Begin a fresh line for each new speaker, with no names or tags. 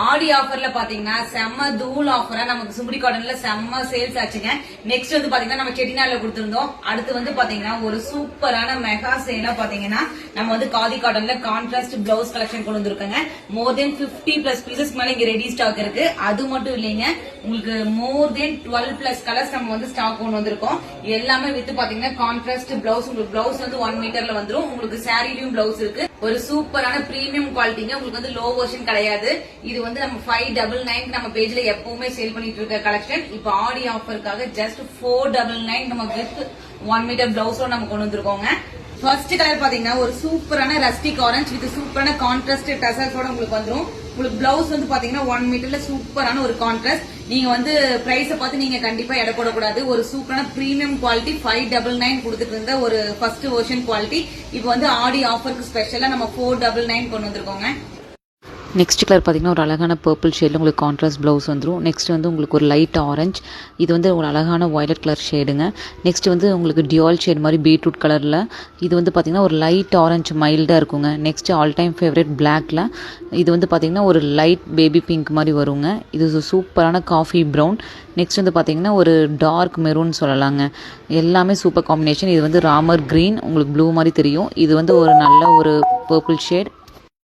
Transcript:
ஆடி ஆஃபர்ல பாத்தீங்கன்னா செம்ம தூள் ஆஃபரா நமக்கு சும்படி காட்டன்ல செம்ம சேல்ஸ் ஆச்சுங்க. நெக்ஸ்ட் வந்து பாத்தீங்கன்னா நம்ம செட்டிநாடுல கொடுத்திருந்தோம். அடுத்து வந்து பாத்தீங்கன்னா ஒரு சூப்பரான மெகா சேலா பாத்தீங்கன்னா நம்ம வந்து காதி காட்டன்ல கான்ட்ராஸ்ட் பிளவுஸ் கலெக்ஷன் கொண்டு வந்திருக்கோங்க. மோர் தென் 50+ பீசஸ் மேல இங்க ரெடி ஸ்டாக் இருக்கு. அது மட்டும் இல்லைங்க, உங்களுக்கு மோர் தென் 12+ கலர்ஸ் நம்ம வந்து ஸ்டாக் கொண்டு வந்திருக்கோம். எல்லாமே வித் பாத்தீங்கன்னா கான்ட்ராஸ்ட் பிளவுஸ். உங்களுக்கு பிளவுஸ் வந்து 1 மீட்டர்ல வந்துரும். உங்களுக்கு சாரிலயும் பிளவுஸ் இருக்கு. ஒரு சூப்பரான பிரீமியம் குவாலிட்டிங்க. உங்களுக்கு வந்து லோ வெர்ஷன் கிடையாது. இது வந்து நம்ம 599 நம்ம பேஜ்ல எப்பவுமே சேல் பண்ணிட்டு இருக்க கலெக்ஷன். இப்ப ஆடி ஆஃபருக்காக ஜஸ்ட் 499 நம்ம வித் 1 மீட்டர் பிளவுஸோட நம்ம கொண்டு வந்திருக்கோங்க. ஃபர்ஸ்ட் கலர் பாத்தீங்கன்னா ஒரு சூப்பரான ரஸ்டிக் ஆரஞ்ச் வித் சூப்பரான கான்ட்ராஸ்ட் டசல்ஸோட உங்களுக்கு வந்துரும். உங்களுக்கு பிளவுஸ் வந்து பாத்தீங்கன்னா 1 மீட்டர்ல சூப்பரான ஒரு கான்ட்ராஸ்ட். நீங்க வந்து பிரைஸ பார்த்து நீங்க கண்டிப்பா எடை போடக்கூடாது. ஒரு சூப்பரான பிரீமியம் குவாலிட்டி 599 கொடுத்துட்டு இருந்த ஒரு ஃபர்ஸ்ட் வெர்ஷன் குவாலிட்டி இப்போ வந்து ஆடி ஆஃபருக்கு ஸ்பெஷலா நம்ம 499 கொண்டு வந்திருக்கோங்க.
நெக்ஸ்ட் கலர் பார்த்திங்கன்னா ஒரு அழகான பர்பிள் ஷேடில் உங்களுக்கு கான்ட்ராஸ்ட் ப்ளவுஸ் வந்துடும். நெக்ஸ்ட் வந்து உங்களுக்கு ஒரு லைட் ஆரஞ்ச், இது வந்து ஒரு அழகான வயலட் கலர் ஷேடுங்க. நெக்ஸ்ட் வந்து உங்களுக்கு டியால் ஷேட் மாதிரி பீட்ரூட் கலரில், இது வந்து பார்த்திங்கன்னா ஒரு லைட் ஆரஞ்ச் மைல்டாக இருக்குங்க. நெக்ஸ்ட் ஆல் டைம் ஃபேவரட் பிளாக்ல, இது வந்து பார்த்திங்கன்னா ஒரு லைட் பேபி பிங்க் மாதிரி வருங்க. இது சூப்பரான காஃபி ப்ரௌன். நெக்ஸ்ட் வந்து பார்த்திங்கன்னா ஒரு டார்க் மெரூன் சொல்லலாங்க. எல்லாமே சூப்பர் காம்பினேஷன். இது வந்து ராமர் க்ரீன், உங்களுக்கு ப்ளூ மாதிரி தெரியும். இது வந்து ஒரு நல்ல ஒரு பர்பிள் ஷேட்.